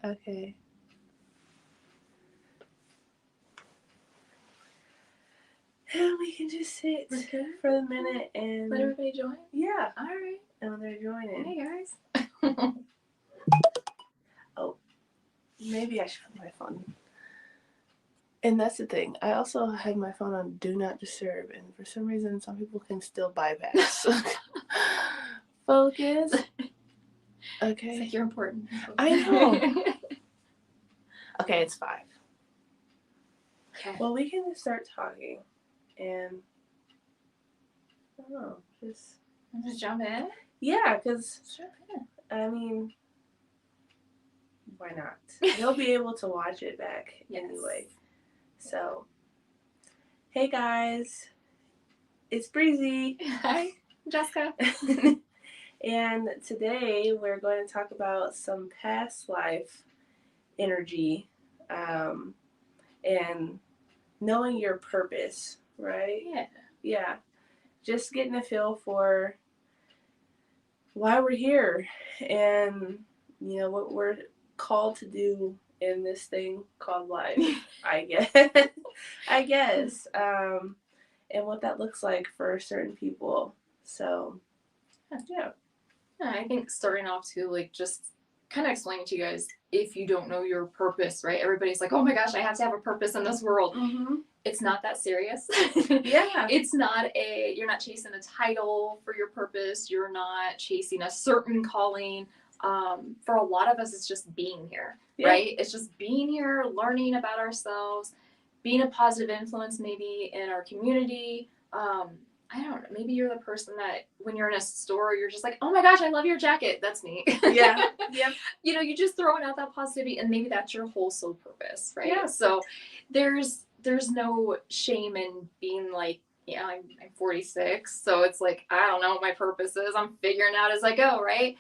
Okay. And we can just sit for the minute and let everybody join? Yeah. Alright. And they're joining. Hey guys. Oh. Maybe I should put my phone. And that's the thing. I also have my phone on Do Not Disturb, and for some reason, some people can still bypass. Focus. Okay. It's like you're important. I know. Okay, it's 5. Okay. Well, we can just start talking, and I don't know, just jump in. Yeah, because Sure. Yeah. I mean, why not? You'll be able to watch it back anyway. So, hey guys, it's Breezy. Hi, Jessica. And today we're going to talk about some past life energy, and knowing your purpose, right? Yeah. Yeah. Just getting a feel for why we're here and, you know, what we're called to do in this thing called life, I guess. And what that looks like for certain people. So, yeah. I think starting off too, like just kind of explaining to you guys, if you don't know your purpose, right? Everybody's like, oh my gosh, I have to have a purpose in this world. Mm-hmm. It's not that serious. Yeah. It's not you're not chasing a title for your purpose. You're not chasing a certain calling. For a lot of us, it's just being here, right? It's just being here, learning about ourselves, being a positive influence maybe in our community. I don't know, maybe you're the person that when you're in a store, you're just like, oh my gosh, I love your jacket. That's me. Yeah. Yep. You know, you're just throwing out that positivity, and maybe that's your whole soul purpose, right? Yeah. So there's no shame in being like, yeah, I'm 46, so it's like, I don't know what my purpose is. I'm figuring out as I go, right?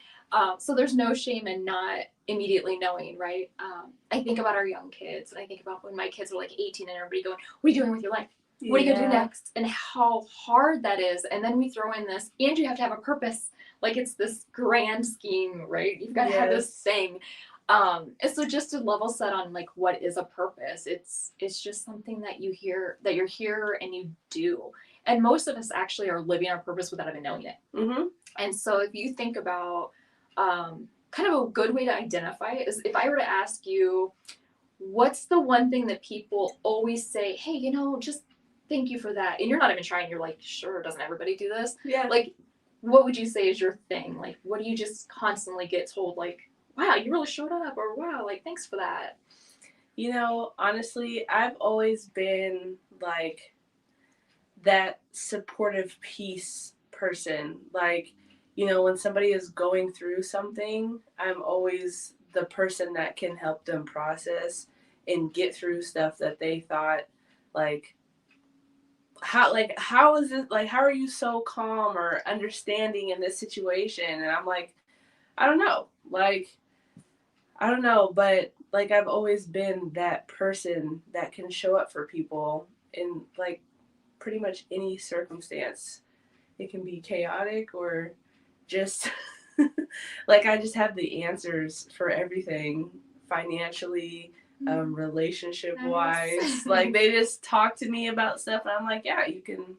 So there's no shame in not immediately knowing, right? I think about our young kids, and I think about when my kids were like 18 and everybody going, what are you doing with your life? What are you going to do next? And how hard that is. And then we throw in this, and you have to have a purpose. Like it's this grand scheme, right? You've got to have this thing. And so just to level set on like what is a purpose, it's just something that you hear, that you're here and you do. And most of us actually are living our purpose without even knowing it. Mm-hmm. And so if you think about kind of a good way to identify it is if I were to ask you, what's the one thing that people always say, hey, you know, just thank you for that. And you're not even trying, you're like, sure, doesn't everybody do this? Yeah. Like, what would you say is your thing? Like, what do you just constantly get told, like, wow, you really showed up, or wow, like, thanks for that? You know, honestly, I've always been like that supportive peace person. Like, you know, when somebody is going through something, I'm always the person that can help them process and get through stuff that they thought like how is it, like, how are you so calm or understanding in this situation? And I'm like, I don't know. Like, I don't know, but like I've always been that person that can show up for people in like pretty much any circumstance. It can be chaotic or just like I just have the answers for everything financially, relationship wise. Nice. Like they just talk to me about stuff and I'm like, yeah, you can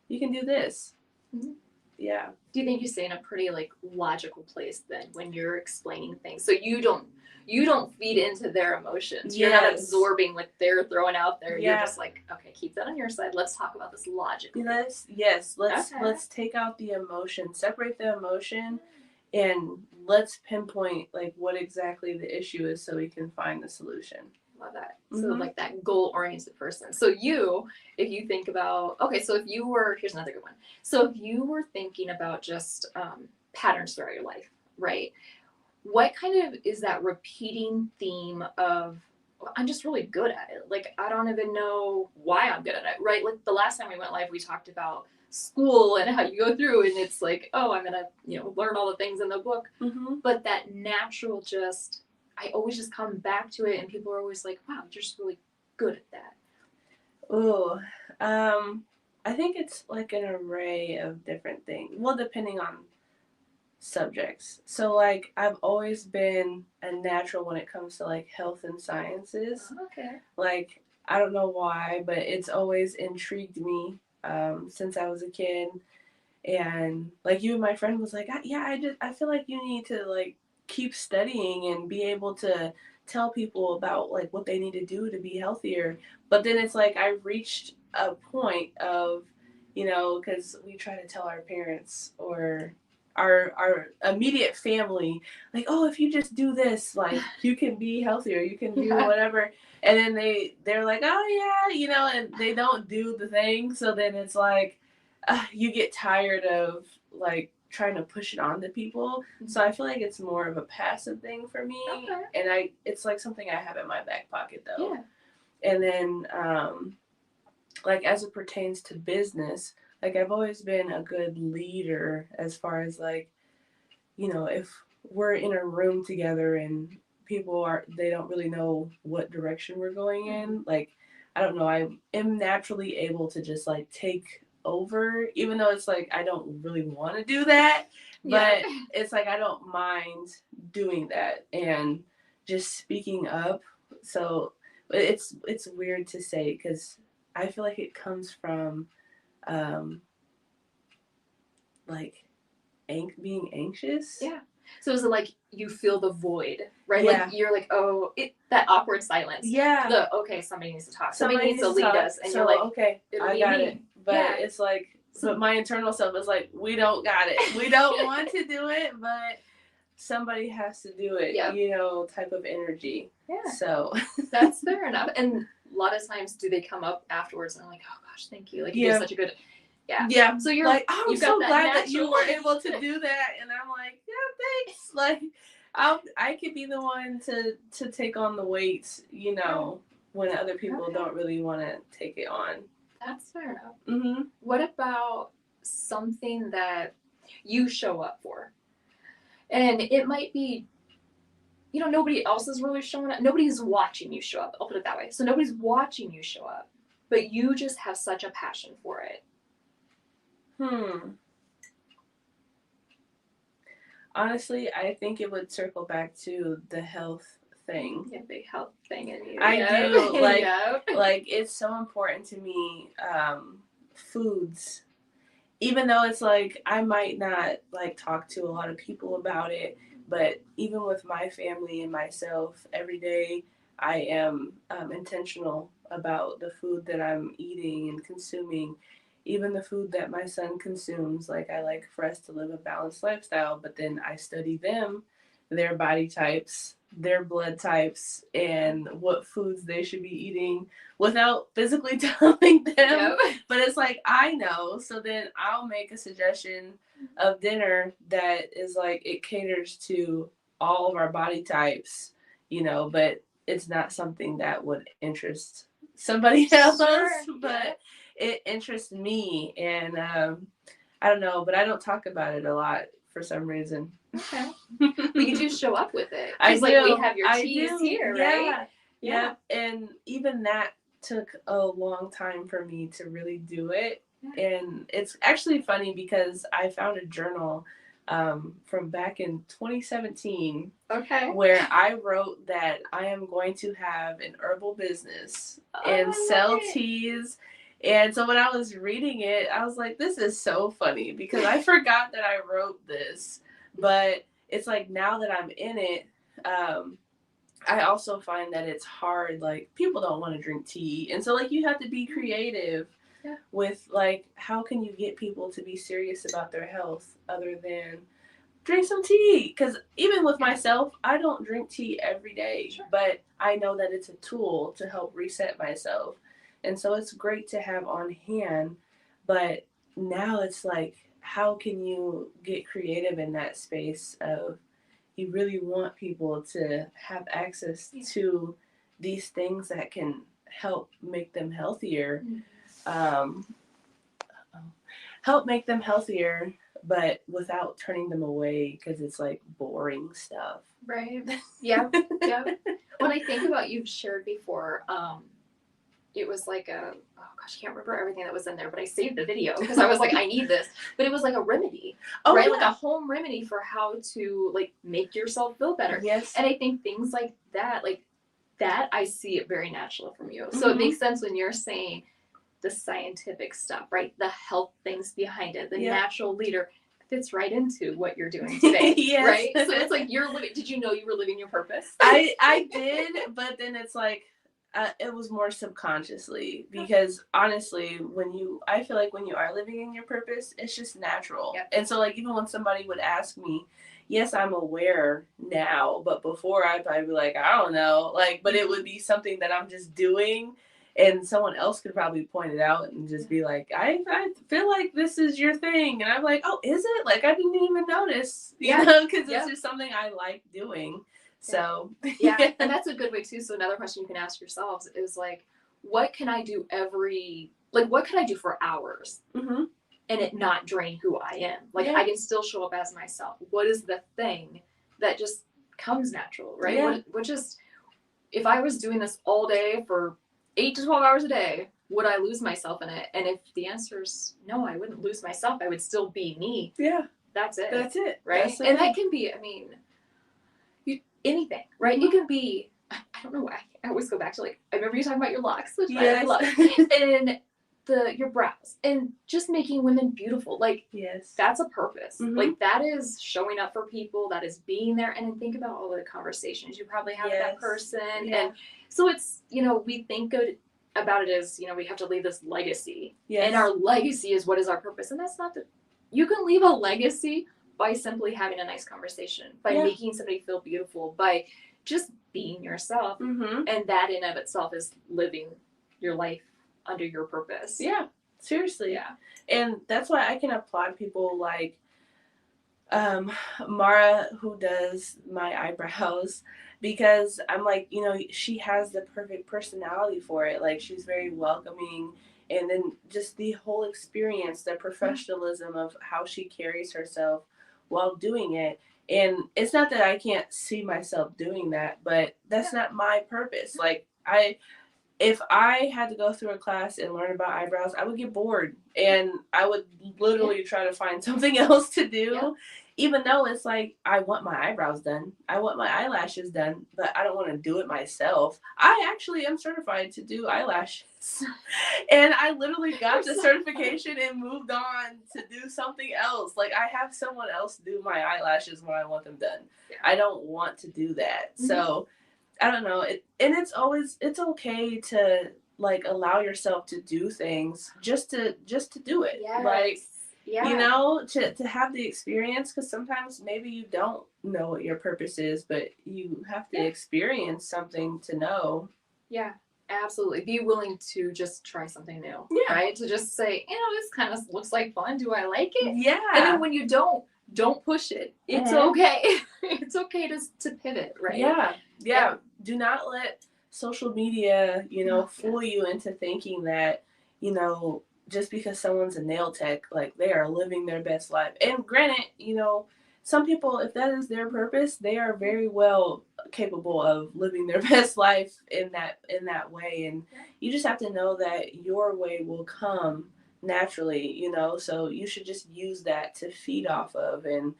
do this. Mm-hmm. Yeah. Do you think you stay in a pretty like logical place then when you're explaining things? So you don't feed into their emotions. You're not absorbing what they're throwing out there. You're just like, okay, keep that on your side. Let's talk about this logically. Let's take out the emotion, separate the emotion, and let's pinpoint like what exactly the issue is so we can find the solution. Love that. So like that goal-oriented person. So if you think about, okay, so if you were, here's another good one. So if you were thinking about just patterns throughout your life, right? What kind of is that repeating theme of, well, I'm just really good at it. Like, I don't even know why I'm good at it, right? Like the last time we went live, we talked about school and how you go through and it's like, oh, I'm going to, learn all the things in the book. Mm-hmm. But that natural I always just come back to it and people are always like, wow, you're just really good at that. Oh, I think it's like an array of different things. Well, depending on subjects. So like I've always been a natural when it comes to like health and sciences. Okay. Like I don't know why, but it's always intrigued me since I was a kid. And like you and my friend was like, yeah, I feel like you need to like keep studying and be able to tell people about like what they need to do to be healthier. But then it's like I reached a point of, because we try to tell our parents or our immediate family like, oh, if you just do this, like you can be healthier, you can do Yeah. whatever. And then they're like, oh yeah, and they don't do the thing. So then it's like you get tired of like trying to push it onto people. So I feel like it's more of a passive thing for me. Okay. And it's like something I have in my back pocket though. Yeah. And then like as it pertains to business, like I've always been a good leader as far as like, if we're in a room together and they don't really know what direction we're going in, like I don't know, I am naturally able to just like take over, even though it's like I don't really want to do that, but it's like I don't mind doing that and just speaking up. So it's weird to say because I feel like it comes from um like being anxious. Yeah. So is it like you feel the void, right? Yeah. Like you're like, oh, that awkward silence. Yeah. Okay, somebody needs to talk. Somebody needs to lead talk. us, and So you're like, okay, it'll I be got me. it. But Yeah. it's like, but my internal self is like, we don't got it. We don't want to do it, but somebody has to do it. Yep. Type of energy. Yeah. So that's fair enough. And a lot of times, do they come up afterwards and I'm like, oh gosh, thank you. Like you did such a good. Yeah. Yeah. So you're like, oh, I'm so glad that you natural- were able to do that, and I'm like, yeah, thanks. Like, I could be the one to take on the weight, when other people don't really want to take it on. That's fair enough. Mm-hmm. What about something that you show up for? And it might be, nobody else is really showing up. Nobody's watching you show up. I'll put it that way. So nobody's watching you show up, but you just have such a passion for it. Honestly, I think it would circle back to the health thing. Yeah, big health thing in you. I do. Like it's so important to me. Foods, even though it's like I might not like talk to a lot of people about it, but even with my family and myself, every day I am intentional about the food that I'm eating and consuming. Even the food that my son consumes, like I like for us to live a balanced lifestyle, but then I study them, their body types, their blood types, and what foods they should be eating without physically telling them. Yep. But it's like I know, so then I'll make a suggestion of dinner that is like it caters to all of our body types, but it's not something that would interest somebody else. Sure. But it interests me, and I don't know, but I don't talk about it a lot for some reason. Okay. But you do show up with it. I do. Like we have your teas here, right? Yeah. And even that took a long time for me to really do it. Yeah. And it's actually funny because I found a journal from back in 2017 where I wrote that I am going to have an herbal business and sell teas. And so when I was reading it, I was like, this is so funny because I forgot that I wrote this. But it's like now that I'm in it, I also find that it's hard. Like people don't want to drink tea. And so like you have to be creative with like how can you get people to be serious about their health other than drink some tea? Because even with myself, I don't drink tea every day, but I know that it's a tool to help reset myself. And so it's great to have on hand, but now it's like, how can you get creative in that space of you really want people to have access to these things that can help make them healthier, but without turning them away because it's like boring stuff. Right. Yeah. Yeah. When I think about you've shared before, it was like a, oh gosh, I can't remember everything that was in there, but I saved the video because I was like, I need this. But it was like a remedy, right? Yeah. Like a home remedy for how to like make yourself feel better. Yes. And I think things like that, I see it very natural from you. So it makes sense when you're saying the scientific stuff, right? The health things behind it, the natural leader fits right into what you're doing today, Yes. right? So it's like you're living. Did you know you were living your purpose? I did, but then it's like it was more subconsciously, because honestly, I feel like when you are living in your purpose, it's just natural. Yep. And so like even when somebody would ask me, yes, I'm aware now, but before I'd probably be like, I don't know, like, but it would be something that I'm just doing. And someone else could probably point it out and just be like, I feel like this is your thing. And I'm like, oh, is it? Like, I didn't even notice, you know, because it's just something I like doing. So, yeah. And that's a good way too. So another question you can ask yourselves is like, what can I do what can I do for hours and it not drain who I am? Like, I can still show up as myself. What is the thing that just comes natural, right? Yeah. What just, if I was doing this all day for 8 to 12 hours a day, would I lose myself in it? And if the answer is no, I wouldn't lose myself. I would still be me. Yeah. That's it. That's it. Right. That's and that can be, I mean, anything, right? It can be, I don't know why. I always go back to like, I remember you talking about your locks, which I love. And your brows and just making women beautiful. Like, that's a purpose. Like, that is showing up for people, that is being there. And then think about all the conversations you probably have with that person. And so it's, we think about it as, we have to leave this legacy. And our legacy is what is our purpose. And that's not you can leave a legacy by simply having a nice conversation, by making somebody feel beautiful, by just being yourself. And that in of itself is living your life under your purpose. Yeah, seriously. Yeah. And that's why I can applaud people like Mara, who does my eyebrows, because I'm like, she has the perfect personality for it. Like, she's very welcoming. And then just the whole experience, the professionalism of how she carries herself while doing it. And it's not that I can't see myself doing that, but that's not my purpose. Like, if I had to go through a class and learn about eyebrows, I would get bored and I would literally try to find something else to do, even though it's like, I want my eyebrows done. I want my eyelashes done, but I don't want to do it myself. I actually am certified to do eyelashes. And I literally got the certification and moved on to do something else. Like, I have someone else do my eyelashes when I want them done. Yeah. I don't want to do that. So I don't know. It's okay to like allow yourself to do things just to do it. Yes. Like, to have the experience, because sometimes maybe you don't know what your purpose is, but you have to experience something to know. Yeah, absolutely. Be willing to just try something new. Right? To just say, this kind of looks like fun. Do I like it? Yeah. And then when you don't push it. It's okay. It's okay to pivot, right? Yeah. Do not let social media, fool you into thinking that, just because someone's a nail tech, like, they are living their best life. And granted, some people, if that is their purpose, they are very well capable of living their best life in that way. And you just have to know that your way will come naturally, so you should just use that to feed off of and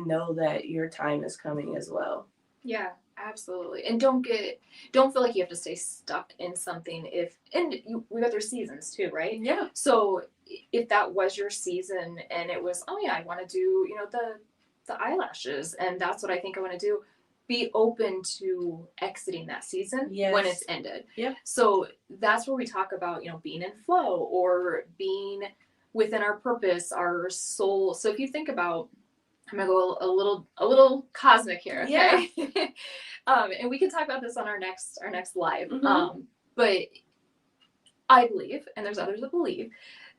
know that your time is coming as well. Yeah, absolutely. And don't feel like you have to stay stuck in something we got their seasons too, right? Yeah. So if that was your season and it was, I want to do, the eyelashes and that's what I think I want to do, be open to exiting that season when it's ended. Yeah. So that's where we talk about, being in flow or being within our purpose, our soul. So if you think about, I'm gonna go a little cosmic here, okay? Yeah. And we can talk about this on our next live. But I believe, and there's others that believe,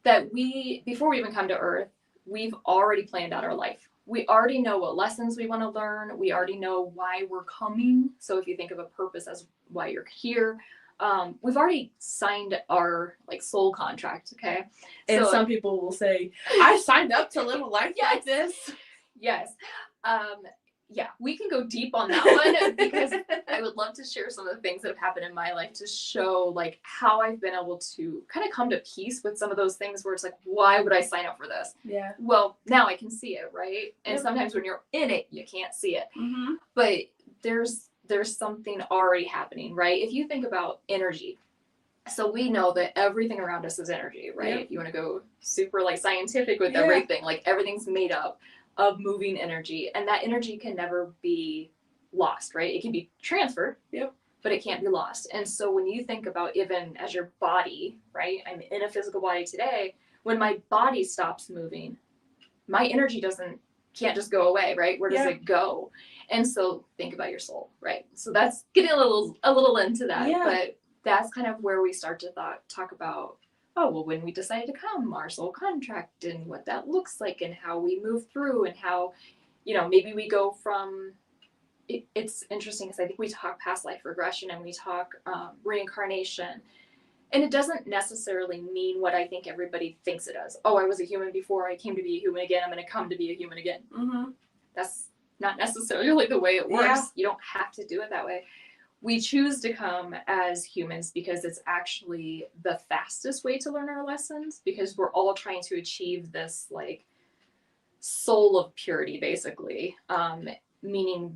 that before we even come to Earth, we've already planned out our life. We already know what lessons we want to learn. We already know why we're coming. So if you think of a purpose as why you're here, we've already signed our soul contract, okay? And some people will say, I signed up to live a life like this. Yes. yeah, we can go deep on that one because I would love to share some of the things that have happened in my life to show like how I've been able to kind of come to peace with some of those things where it's like, why would I sign up for this? Yeah. Well, now I can see it, right? And Yep. sometimes when you're in it, you can't see it. Mm-hmm. But there's something already happening, right? If you think about energy, so we know that everything around us is energy, right? Yep. If you want to go super like scientific with Yeah. everything, like everything's made up of moving energy, and that energy can never be lost, right? It can be transferred, Yep. but it can't be lost. And so when you think about even as your body, right? I'm in a physical body today. When my body stops moving, my energy can't just go away, right? Where does Yeah. it go? And so think about your soul, right? So that's getting a little into that, Yeah. but that's kind of where we start to talk about, oh, well, when we decided to come, our soul contract and what that looks like and how we move through and how, maybe we go from, it's interesting because I think we talk past life regression and we talk reincarnation. And it doesn't necessarily mean what I think everybody thinks it does. Oh, I was a human before, I came to be a human again, I'm going to come to be a human again. Mm-hmm. That's not necessarily the way it works. Yeah. You don't have to do it that way. We choose to come as humans because it's actually the fastest way to learn our lessons, because we're all trying to achieve this like soul of purity, basically. Meaning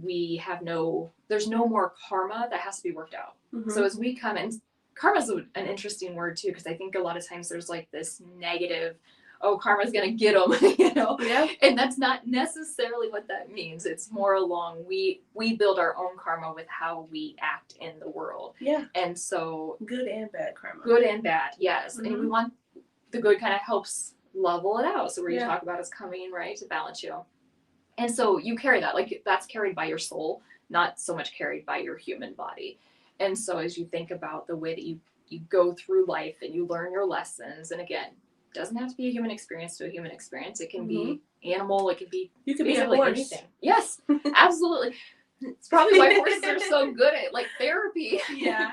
there's no more karma that has to be worked out. Mm-hmm. So as we come in, karma is an interesting word too, because I think a lot of times there's like this negative, oh, karma's gonna get them, Yeah. and that's not necessarily what that means. It's more along we build our own karma with how we act in the world. Yeah. And so Good and bad karma. good and bad, yes. Mm-hmm. And we want the good kind of helps level it out. So where you Yeah. talk about is coming, right, to balance you. And so you carry that, like that's carried by your soul, not so much carried by your human body. And so as you think about the way that you go through life and you learn your lessons, and again, it doesn't have to be a human experience to a human experience. It can be animal, it can be You could be a basically horse. anything. Yes, absolutely. It's probably why horses are so good at like therapy. Yeah.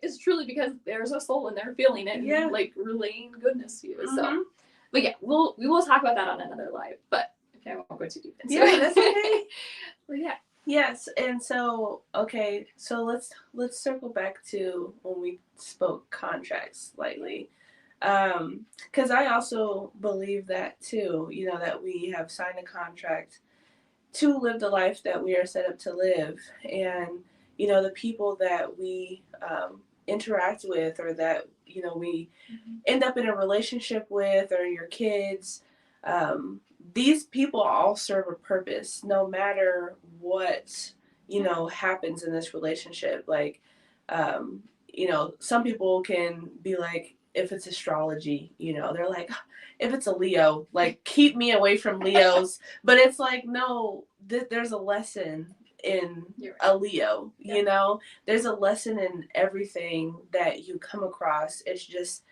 It's truly because there's a soul in there feeling it and like relaying goodness to you. Mm-hmm. So, but yeah, we will talk about that on another live, but I won't go too deep into Yeah, it. that's okay. But yeah. Yes, and so okay, so let's circle back to when we spoke contracts slightly, because I also believe that too. That we have signed a contract to live the life that we are set up to live, and the people that we interact with, or that we end up in a relationship with, or your kids. These people all serve a purpose, no matter what happens in this relationship. Like, some people can be like, if it's astrology, they're like, if it's a Leo, like keep me away from Leos. But it's like, no, there's a lesson in a Leo. There's a lesson in everything that you come across. It's just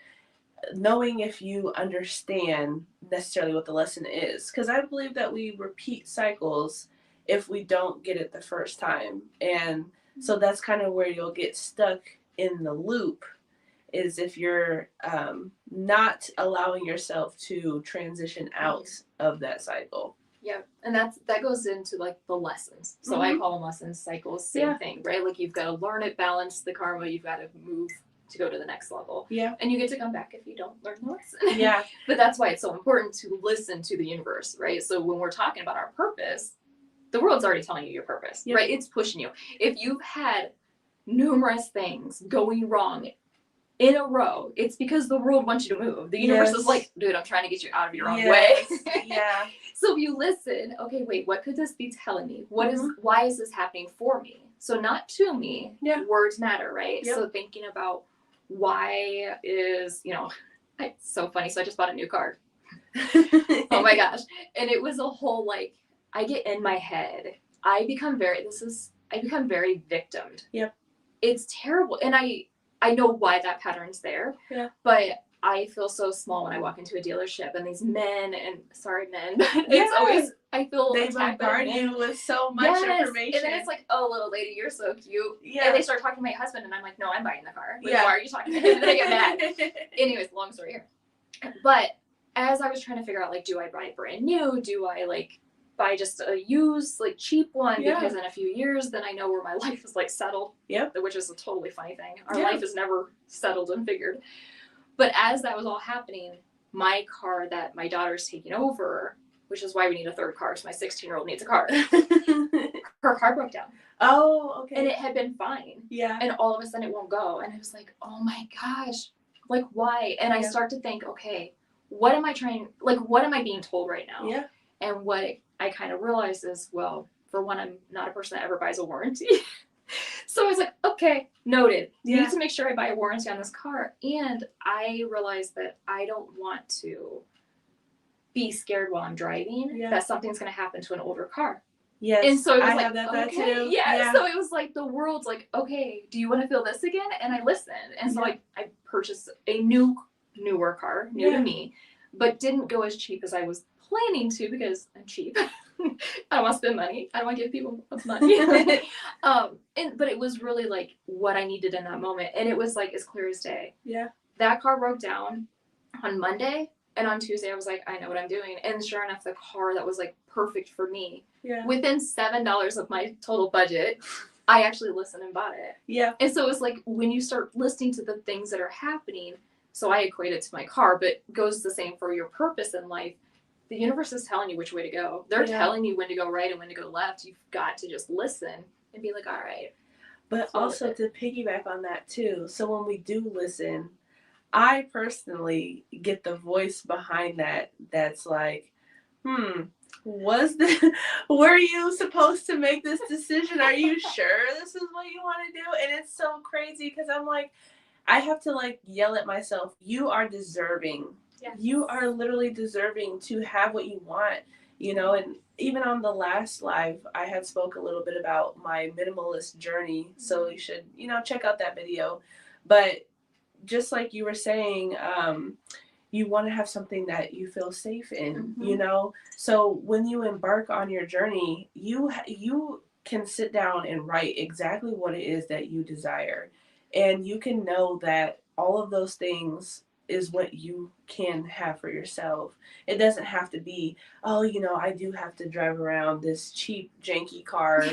knowing if you understand necessarily what the lesson is, because I believe that we repeat cycles if we don't get it the first time. And so that's kind of where you'll get stuck in the loop, is if you're not allowing yourself to transition out of that cycle. Yeah, and that goes into like the lessons. So I call them lessons, cycles, same thing, right? Like you've got to learn it, balance the karma, you've got to move to go to the next level. Yeah. And you get to come back if you don't learn the lesson. Yeah. But that's why it's so important to listen to the universe, right? So when we're talking about our purpose, the world's already telling you your purpose, right? It's pushing you. If you've had numerous things going wrong in a row, it's because the world wants you to move. The universe is like, dude, I'm trying to get you out of your own way. Yeah. So if you listen, okay, wait, what could this be telling me? Why is this happening for me? So not to me. Yeah. Words matter, right? Yep. So thinking about why is, it's so funny. So I just bought a new car. Oh my gosh. And it was a whole, like, I get in my head. I become very victimed. Yep. It's terrible. And I know why that pattern's there. Yeah. But I feel so small when I walk into a dealership and these men, and sorry men, but it's always, I feel they bombard you with so much information. And then it's like, oh, little lady, you're so cute. Yeah. And they start talking to my husband and I'm like, no, I'm buying the car. Like, yeah. Why are you talking to him? And then I get mad. Anyways, long story here. But as I was trying to figure out, like, do I buy brand new? Do I, like, buy just a used, like cheap one, Yeah. because in a few years, then I know where my life is like settled. Yep. Which is a totally funny thing. Our Yeah. life is never settled and figured. But as that was all happening, my car that my daughter's taking over, which is why we need a third car, so my 16-year-old needs a car. Her car broke down. Oh, okay. And it had been fine. Yeah. And all of a sudden it won't go. And I was like, oh my gosh, like why? And I start to think, okay, what am I being told right now? Yeah. And what I kind of realized is, well, for one, I'm not a person that ever buys a warranty. So I was like, okay, noted. Yeah. Need to make sure I buy a warranty on this car. And I realized that I don't want to be scared while I'm driving that something's going to happen to an older car. Yes. And so it was I like, have that okay, too. yeah. So it was like the world's like, okay, do you want to feel this again? And I listened. And so I purchased a newer car, new to me, but didn't go as cheap as I was planning to because I'm cheap. I don't want to spend money. I don't want to give people money. But it was really like what I needed in that moment. And it was like as clear as day. Yeah. That car broke down on Monday. And on Tuesday, I was like, I know what I'm doing. And sure enough, the car that was like perfect for me, within $7 of my total budget, I actually listened and bought it. Yeah. And so it's like when you start listening to the things that are happening, so I equate it to my car, but goes the same for your purpose in life. The universe is telling you which way to go. They're telling you when to go right and when to go left. You've got to just listen and be like, all right. But also to piggyback on that too. So when we do listen, I personally get the voice behind that that's like, were you supposed to make this decision? Are you sure this is what you want to do? And it's so crazy because I'm like, I have to like yell at myself. You are deserving. Yes. You are literally deserving to have what you want, and even on the last live, I had spoke a little bit about my minimalist journey. So you should, check out that video. But just like you were saying, you want to have something that you feel safe in, So when you embark on your journey, you can sit down and write exactly what it is that you desire. And you can know that all of those things is what you can have for yourself. It doesn't have to be, I do have to drive around this cheap, janky car,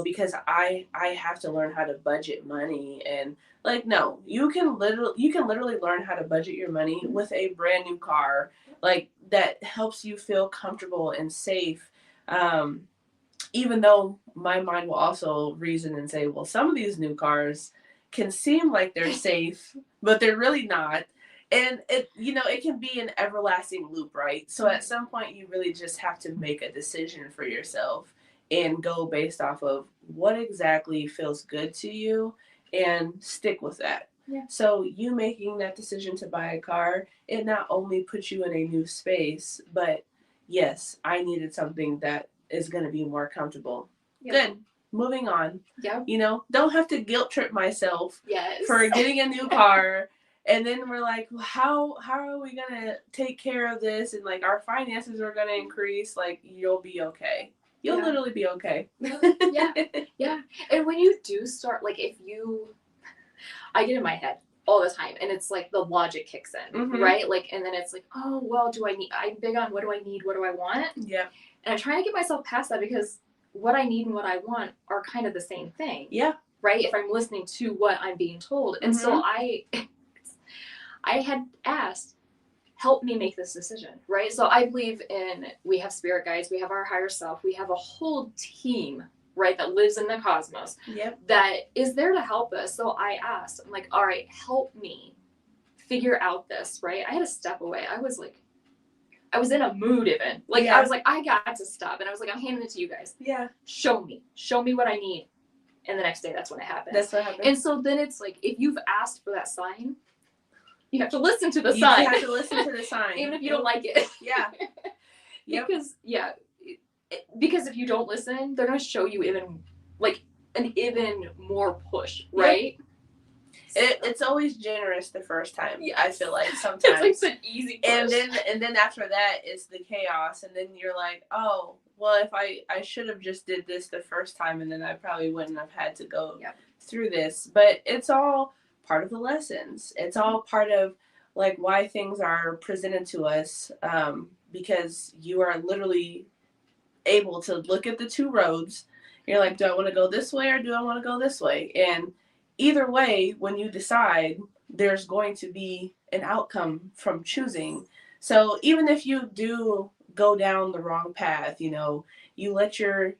because I have to learn how to budget money. And like, no, you can literally learn how to budget your money with a brand new car, like that helps you feel comfortable and safe. Even though my mind will also reason and say, well, some of these new cars can seem like they're safe, but they're really not. And it can be an everlasting loop, right? So at some point you really just have to make a decision for yourself and go based off of what exactly feels good to you and stick with that. Yeah. So you making that decision to buy a car, it not only puts you in a new space, but yes, I needed something that is going to be more comfortable. Yep. Good. Moving on. Yeah. Don't have to guilt trip myself for getting a new car. And then we're like, well, how are we going to take care of this? And like our finances are going to increase. Like, you'll be okay. You'll literally be okay. Yeah. And when you do start, like I get in my head all the time and it's like the logic kicks in, right? Like, and then it's like, oh, well, I'm big on what do I need? What do I want? Yeah. And I'm trying to get myself past that because what I need and what I want are kind of the same thing. Yeah. Right? If I'm listening to what I'm being told. And so I had asked, help me make this decision, right? So I believe we have spirit guides, we have our higher self, we have a whole team, right, that lives in the cosmos that is there to help us. So I asked, I'm like, all right, help me figure out this, right? I had to step away. I was in a mood even. I was like, I got to stop. And I was like, I'm handing it to you guys. Yeah. Show me what I need. And the next day, that's when it happened. That's what happened. And so then it's like, if you've asked for that sign, you have to listen to the sign. You have to listen to the sign. Even if you don't like it. Yeah. Because if you don't listen, they're going to show you an even more push, right? Yep. It's always generous the first time. Yes. I feel like sometimes it's like an easy push. And then after that is the chaos, and then you're like, oh, well, if I should have just did this the first time, and then I probably wouldn't have had to go through this. But it's all part of the lessons. It's all part of like why things are presented to us, because you are literally able to look at the two roads. You're like, do I want to go this way or do I want to go this way? And either way, when you decide, there's going to be an outcome from choosing. So even if you do go down the wrong path, you know, you let your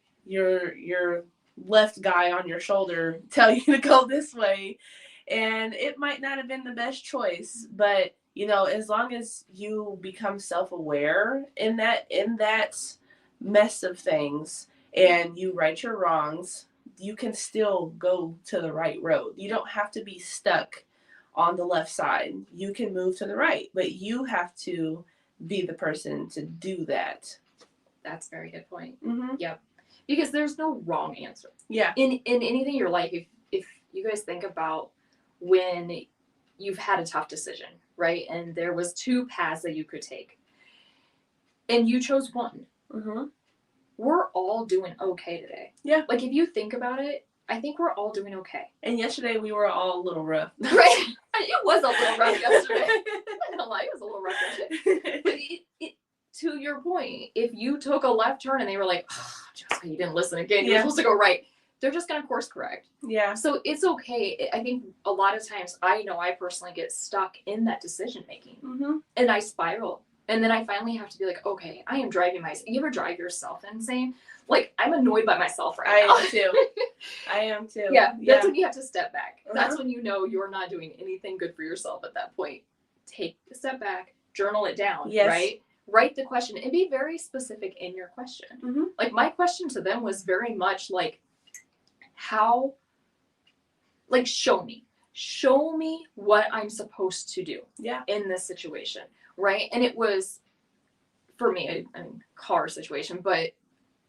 left guy on your shoulder tell you to go this way, and it might not have been the best choice, but you know, as long as you become self-aware in that mess of things and you right your wrongs, you can still go to the right road. You don't have to be stuck on the left side. You can move to the right, but you have to be the person to do that. That's a very good point. Mm-hmm. Yep. Because there's no wrong answer. Yeah. In anything in your life, if you guys think about when you've had a tough decision, right? And there was two paths that you could take. And you chose one. Mm-hmm. We're all doing okay today. Yeah. Like if you think about it, I think we're all doing okay. And yesterday we were all a little rough. Right? It was a little rough yesterday. I don't lie, it was a little rough yesterday. But to your point, if you took a left turn and they were like, oh, Jessica, you didn't listen again. You're supposed to go right. They're just going to course correct. Yeah. So it's okay. I think a lot of times I know I personally get stuck in that decision making. Mm-hmm. And I spiral. And then I finally have to be like, okay, I am driving myself. You ever drive yourself insane? Like, I'm annoyed by myself right now. I am too. I am too. Yeah, that's when you have to step back. Uh-huh. That's when you know you're not doing anything good for yourself at that point. Take a step back, journal it down, Yes. right? Write the question and be very specific in your question. Mm-hmm. Like, my question to them was very much like, how, like, show me what I'm supposed to do in this situation, right? And it was, for me, I mean, car situation, but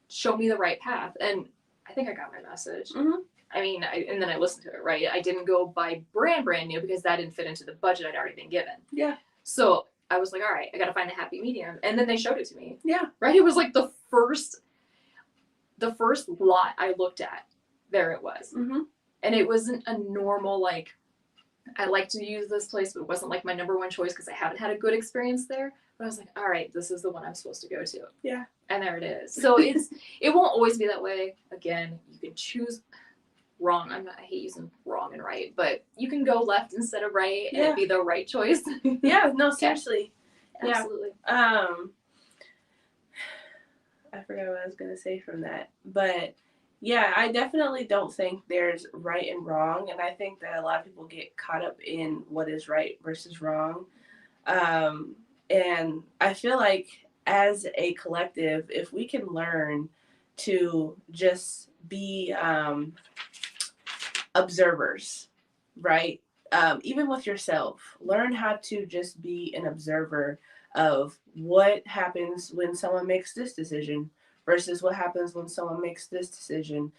show me the right path. And I think I got my message. Mm-hmm. I mean, and then I listened to it, right? I didn't go buy brand new because that didn't fit into the budget I'd already been given. Yeah. So I was like, all right, I got to find a happy medium. And then they showed it to me. Yeah. Right? It was like the first lot I looked at, there it was. Mm-hmm. And it wasn't a normal, like, I like to use this place, but it wasn't like my number one choice because I haven't had a good experience there. But I was like, all right, this is the one I'm supposed to go to. Yeah. And there it is. So it won't always be that way. Again, you can choose wrong. I hate using wrong and right, but you can go left instead of right and it'd be the right choice. Yeah, no, seriously. Yeah. Absolutely. I forgot what I was going to say from that. But yeah, I definitely don't think there's right and wrong. And I think that a lot of people get caught up in what is right versus wrong. And I feel like as a collective, if we can learn to just be observers, right? Even with yourself, learn how to just be an observer of what happens when someone makes this decision versus what happens when someone makes this decision.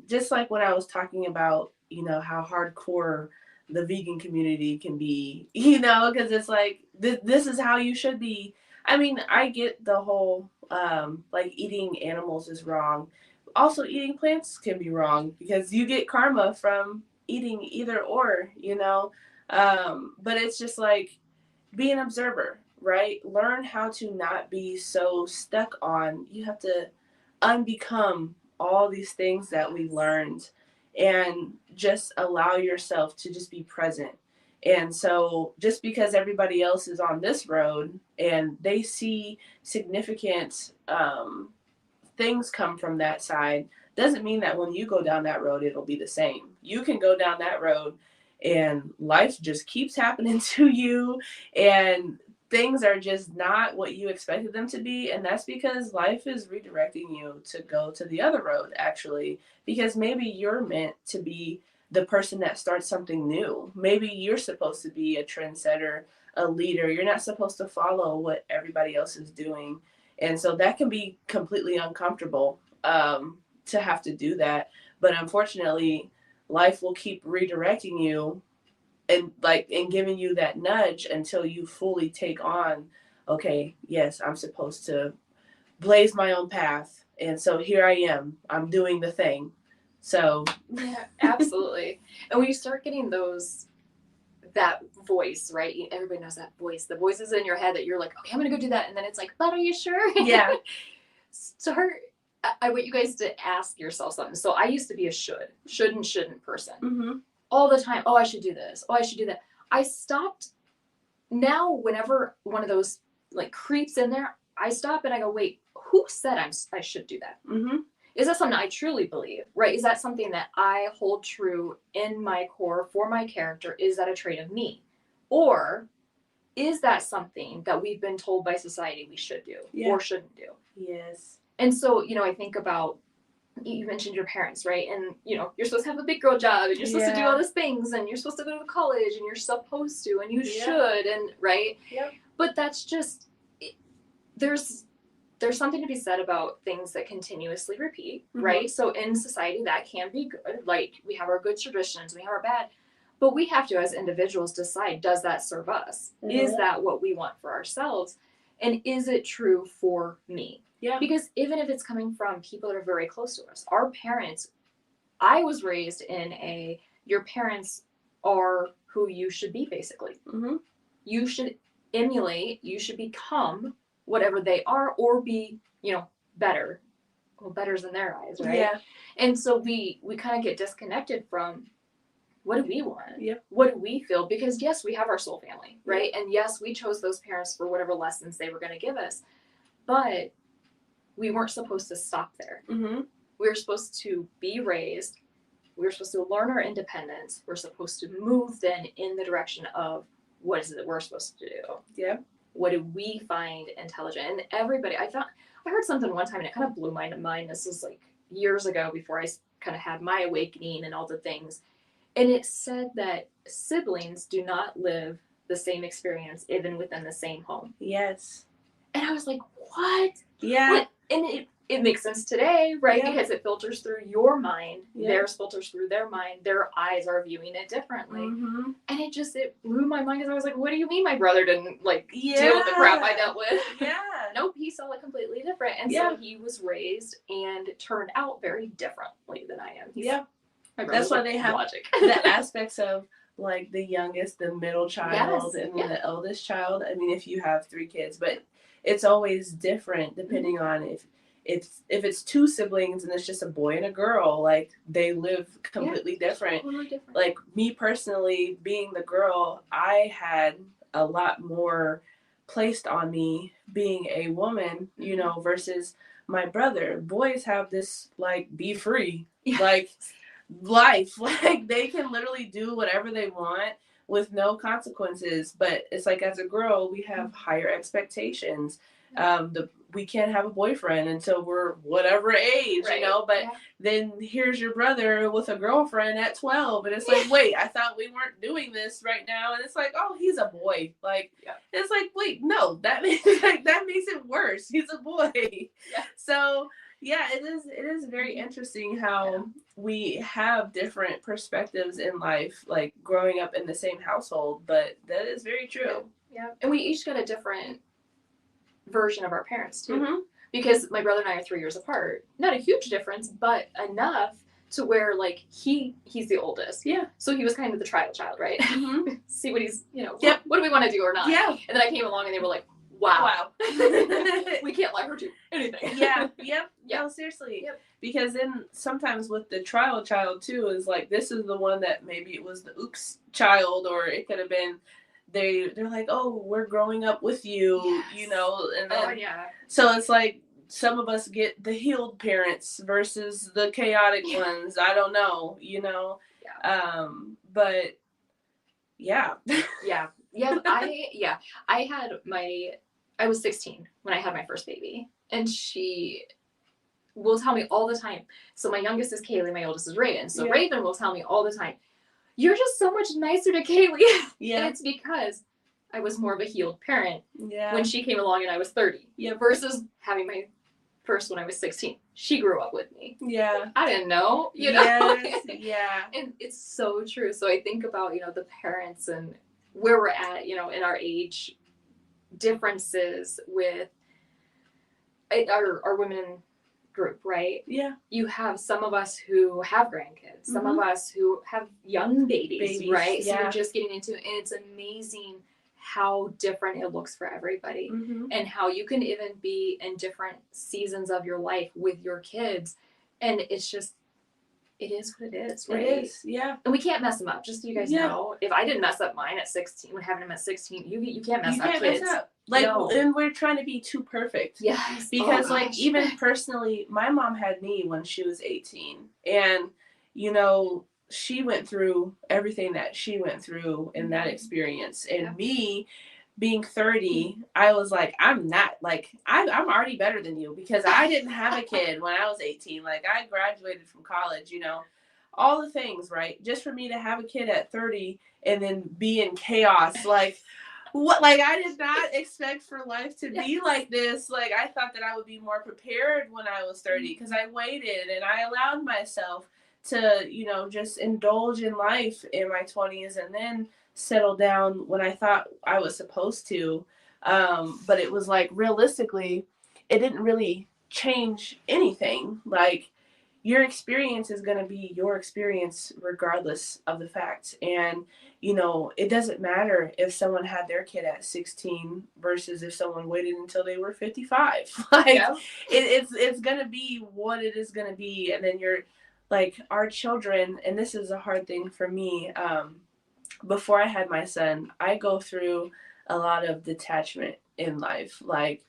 Just like when I was talking about, you know, how hardcore the vegan community can be, you know, because it's like, this is how you should be. I mean, I get the whole, like, eating animals is wrong. Also, eating plants can be wrong because you get karma from eating either or, you know. But it's just like, be an observer, right? Learn how to not be so stuck on, you have to unbecome all these things that we learned and just allow yourself to just be present. And so just because everybody else is on this road and they see significant things come from that side, doesn't mean that when you go down that road, it'll be the same. You can go down that road and life just keeps happening to you and things are just not what you expected them to be. And that's because life is redirecting you to go to the other road, actually, because maybe you're meant to be the person that starts something new. Maybe you're supposed to be a trendsetter, a leader. You're not supposed to follow what everybody else is doing. And so that can be completely uncomfortable to have to do that. But unfortunately, life will keep redirecting you and giving you that nudge until you fully take on, okay, yes, I'm supposed to blaze my own path. And so here I am. I'm doing the thing. So yeah, absolutely. And when you start getting that voice, right? Everybody knows that voice. The voices in your head that you're like, okay, I'm gonna go do that, and then it's like, but are you sure? Yeah. start. I want you guys to ask yourself something. So I used to be a should and shouldn't person Mm-hmm. all the time. Oh, I should do this. Oh, I should do that. I stopped. Now, whenever one of those like creeps in there, I stop and I go, wait, who said I should do that? Mm-hmm. Is that something I truly believe, right? Is that something that I hold true in my core for my character? Is that a trait of me? Or is that something that we've been told by society we should do or shouldn't do? Yes. And so, I think about, you mentioned your parents, right? And, you're supposed to have a big girl job and you're supposed to do all these things and you're supposed to go to college and you're supposed to and you should, and right? Yep. But that's just, there's something to be said about things that continuously repeat, right? So in society that can be good. Like we have our good traditions, we have our bad, but we have to as individuals decide, does that serve us? Is that what we want for ourselves? And is it true for me? Yeah. Because even if it's coming from people that are very close to us, our parents, I was raised in your parents are who you should be, basically. Mm-hmm. You should emulate, you should become whatever they are or be, better. Well, better's in their eyes, right? Yeah. And so we kind of get disconnected from what do we want? Yep. What do we feel? Because yes, we have our soul family, right? And yes, we chose those parents for whatever lessons they were going to give us. But we weren't supposed to stop there. Mm-hmm. We were supposed to be raised. We were supposed to learn our independence. We're supposed to move then in the direction of what is it that we're supposed to do? Yeah. What do we find intelligent? And everybody, I heard something one time and it kind of blew my mind. This is like years ago before I kind of had my awakening and all the things. And it said that siblings do not live the same experience even within the same home. Yes. And I was like, what? Yeah. What? And it makes sense today, right? Yeah. Because it filters through your mind. Yeah. Theirs filters through their mind. Their eyes are viewing it differently. Mm-hmm. And it blew my mind because I was like, what do you mean my brother didn't deal with the Yeah. crap I dealt with? Yeah. Nope, he saw it completely different. And so he was raised and turned out very differently than I am. My That's why they have logic. the aspects of like the youngest, the middle child, Yes. and then the eldest child. I mean, if you have 3 kids, but it's always different depending on if it's 2 siblings and it's just a boy and a girl, like they live completely different. Totally different. Like me personally, being the girl, I had a lot more placed on me being a woman, versus my brother. Boys have this like be free, like life, like they can literally do whatever they want with no consequences. But it's like as a girl, we have higher expectations. We can't have a boyfriend until we're whatever age, Right. but then here's your brother with a girlfriend at 12, and it's like, wait, I thought we weren't doing this right now, and it's like, oh, he's a boy, like, it's like, wait, no, that makes it worse. He's a boy. So yeah, it is very interesting how we have different perspectives in life, like growing up in the same household, but that is very true. Yeah. And we each got a different version of our parents too. Mm-hmm. Because my brother and I are 3 years apart. Not a huge difference, but enough to where like he's the oldest. Yeah. So he was kind of the trial child, right? Mm-hmm. See what he's, what do we want to do or not? Yeah. And then I came along and they were like, wow. Wow. We can't let her do anything. Yeah. Yep. No, seriously. Yep. Because then sometimes with the trial child too is like, this is the one that maybe it was the oops child, or it could have been they're like, oh, we're growing up with you, and then, so it's like some of us get the healed parents versus the chaotic ones. I don't know, but yeah. I was 16 when I had my first baby, and she will tell me all the time. So my youngest is Kaylee, my oldest is Raven. So Raven will tell me all the time, you're just so much nicer to Kaylee. Yeah. And it's because I was more of a healed parent when she came along and I was 30. Yeah. Versus having my first when I was 16. She grew up with me. Yeah. I didn't know, Yes. Yeah. And it's so true. So I think about, the parents and where we're at, in our age differences with our women group, right? Yeah. You have some of us who have grandkids, some of us who have young babies, right? So you're just getting into, and it's amazing how different it looks for everybody, and how you can even be in different seasons of your life with your kids, and it's just, it is what it is, right? It is, yeah. And we can't mess them up. Just so you guys know, if I didn't mess up mine at 16, when having them at 16, you can't mess up kids. Like, No. and we're trying to be too perfect. Yes. Because like, even personally, my mom had me when she was 18, and you know, she went through everything that she went through in that experience, and me being 30, I was like, I'm not, like, I'm already better than you, because I didn't have a kid when I was 18. Like, I graduated from college, you know, all the things, right? Just for me to have a kid at 30 and then be in chaos, like, what? Like, I did not expect for life to be like this. Like, I thought that I would be more prepared when I was 30, because I waited and I allowed myself to, you know, just indulge in life in my 20s, and then settle down when I thought I was supposed to. But it was like, realistically, it didn't really change anything. Like, your experience is going to be your experience regardless of the facts. And, you know, it doesn't matter if someone had their kid at 16 versus if someone waited until they were 55. Like, it's going to be what it is going to be. And then you're like, our children, and this is a hard thing for me, before I had my son, I go through a lot of detachment in life. Like,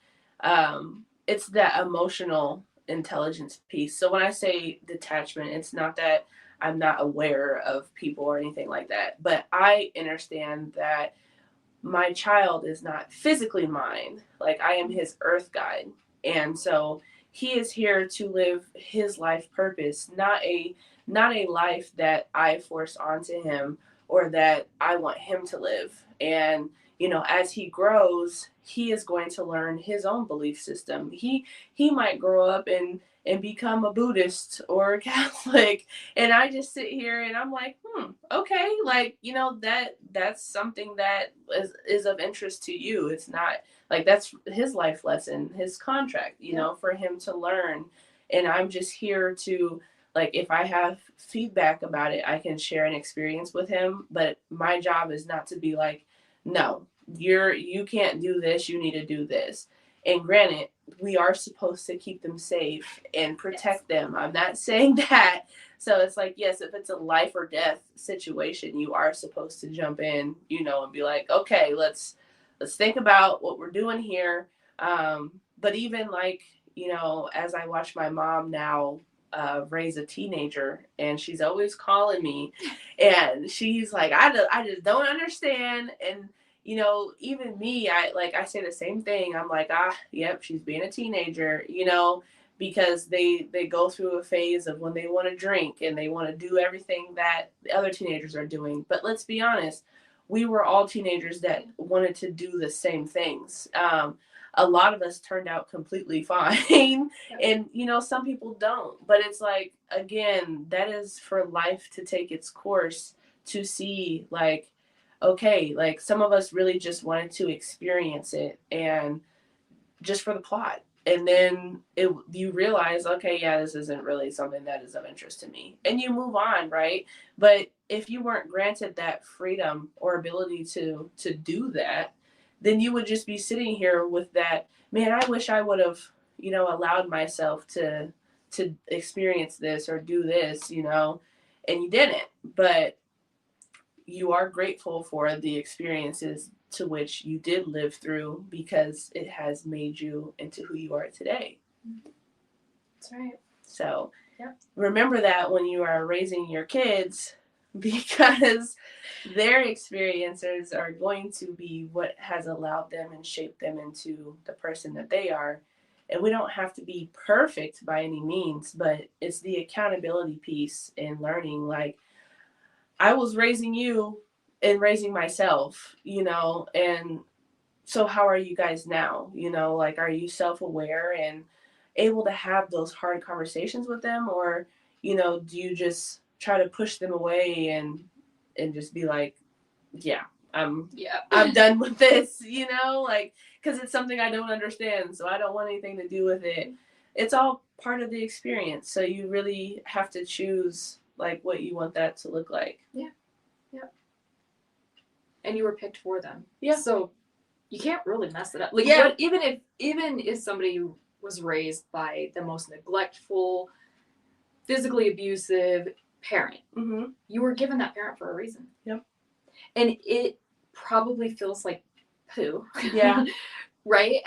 it's that emotional intelligence piece. So when I say detachment, it's not that I'm not aware of people or anything like that, but I understand that my child is not physically mine. Like, I am his earth guide. And so he is here to live his life purpose, not a life that I force onto him or that I want him to live. And, you know, as he grows, he is going to learn his own belief system. He might grow up and become a Buddhist or a Catholic, and I just sit here and I'm like, okay, like, you know, that's something that is of interest to you. It's not like, that's his life lesson, his contract, you know, for him to learn. And I'm just here to, like, if I have feedback about it, I can share an experience with him. But my job is not to be like, no, you can't do this, you need to do this. And granted, we are supposed to keep them safe and protect them. I'm not saying that. So it's like, yes, if it's a life or death situation, you are supposed to jump in, you know, and be like, okay, let's think about what we're doing here. But even like, you know, as I watch my mom now raise a teenager, and she's always calling me, and she's like, I just don't understand. And, you know, even me, I say the same thing. I'm like, yep, she's being a teenager, you know, because they go through a phase of when they want to drink and they want to do everything that the other teenagers are doing. But let's be honest, we were all teenagers that wanted to do the same things. A lot of us turned out completely fine. And, you know, some people don't. But it's like, again, that is for life to take its course, to see, like, okay, like, some of us really just wanted to experience it, and just for the plot. And then you realize, okay, yeah, this isn't really something that is of interest to me. And you move on, right? But if you weren't granted that freedom or ability to do that, then you would just be sitting here with that, man, I wish I would have, you know, allowed myself to experience this or do this, you know, and you didn't. But you are grateful for the experiences to which you did live through, because it has made you into who you are today. That's right. So remember that when you are raising your kids, because their experiences are going to be what has allowed them and shaped them into the person that they are. And we don't have to be perfect by any means, but it's the accountability piece in learning, like, I was raising you and raising myself, you know, and so how are you guys now? You know, like, are you self-aware and able to have those hard conversations with them? Or, you know, do you just try to push them away and just be like, yeah, I'm done with this, you know, like, because it's something I don't understand, so I don't want anything to do with it. It's all part of the experience. So you really have to choose, like, what you want that to look like. Yeah. Yep. and you were picked for them. Yeah. So you can't really mess it up. Like, Yeah. even if somebody was raised by the most neglectful, physically abusive parent, Mm-hmm. you were given that parent for a reason. Yep. And it probably feels like poo. Yeah. Right?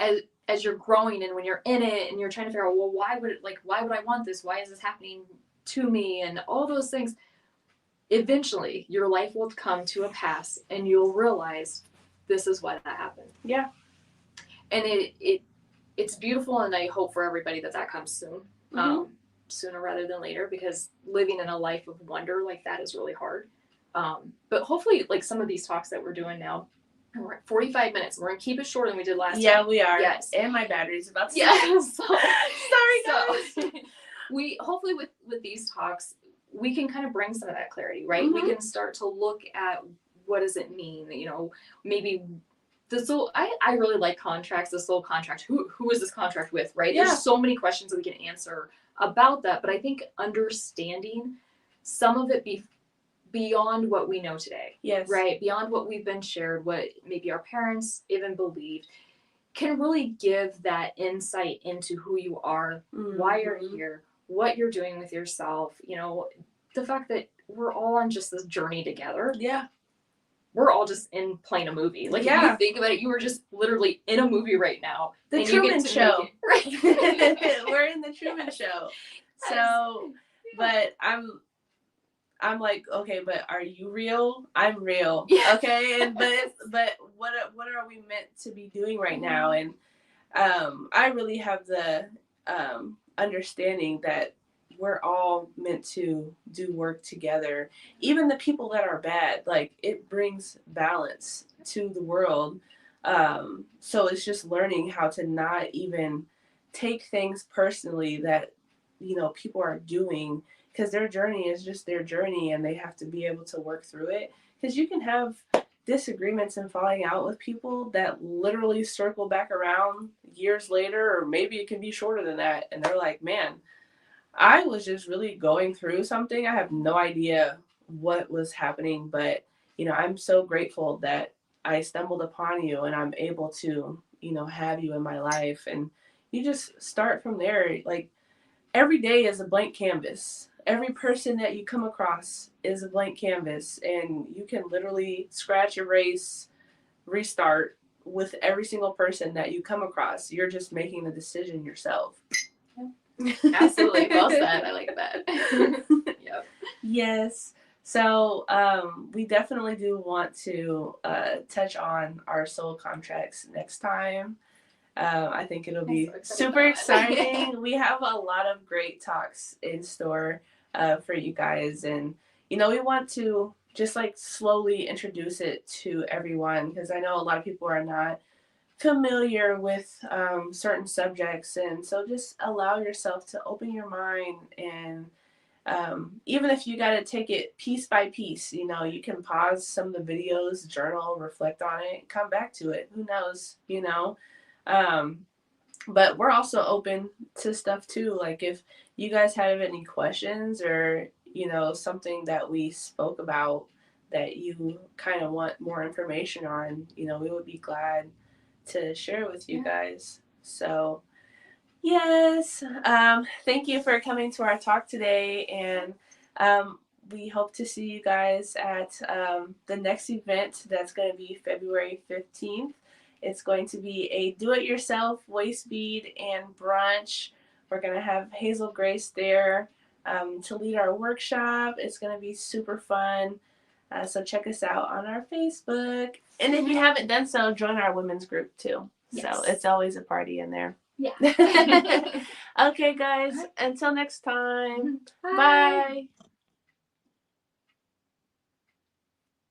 As you're growing and when you're in it and you're trying to figure out, well, why would I want this? Why is this happening to me? And all those things. Eventually, your life will come to a pass and you'll realize this is why that happened. Yeah. And it's beautiful, and I hope for everybody that comes soon. Sooner rather than later, because living in a life of wonder like that is really hard. But hopefully, like some of these talks that we're doing now, and we're at 45 minutes. We're going to keep it shorter than we did last time. Yeah, we are. Yes. And my battery's about to Yeah. Sorry, guys. We hopefully with these talks, we can kind of bring some of that clarity, right? Mm-hmm. We can start to look at what does it mean, maybe the soul. I really like contracts, the soul contract. Who is this contract with, right? Yeah. There's so many questions that we can answer about that, but I think understanding some of it beyond what we know today. Yes. Right? Beyond what we've been shared, what maybe our parents even believed, can really give that insight into who you are, why you're here, what you're doing with yourself. The fact that we're all on just this journey together. Yeah. We're all just playing a movie. Like, if you think about it, you were just literally in a movie right now. The Truman Show. Right. We're in the Truman Show. So, but I'm like, okay, but are you real? I'm real. Yeah. Okay. And but what are we meant to be doing right now? And I really have the understanding that we're all meant to do work together. Even the people that are bad, like, it brings balance to the world. So it's just learning how to not even take things personally that, people are doing, because their journey is just their journey and they have to be able to work through it. Because you can have disagreements and falling out with people that literally circle back around years later, or maybe it can be shorter than that. And they're like, man, I was just really going through something. I have no idea what was happening, but, I'm so grateful that I stumbled upon you and I'm able to, have you in my life. And you just start from there. Like, every day is a blank canvas. Every person that you come across is a blank canvas, and you can literally scratch, erase, restart with every single person that you come across. You're just making the decision yourself. Absolutely. Well said. I like that. Yep. Yes. So we definitely do want to touch on our soul contracts next time. I think it'll be super exciting. We have a lot of great talks in store for you guys. And, we want to just like slowly introduce it to everyone, because I know a lot of people are not familiar with certain subjects. And so just allow yourself to open your mind, and even if you got to take it piece by piece, you can pause some of the videos, journal, reflect on it, come back to it. Who knows, but we're also open to stuff too. Like, if you guys have any questions, or, something that we spoke about that you kind of want more information on, we would be glad to share with you guys. So, yes, thank you for coming to our talk today, and we hope to see you guys at the next event. That's going to be February 15th. It's going to be a do-it-yourself waist bead and brunch. We're going to have Hazel Grace there to lead our workshop. It's going to be super fun. So check us out on our Facebook. And if you haven't done so, join our women's group too. Yes. So it's always a party in there. Yeah. Okay, guys. Until next time. Bye.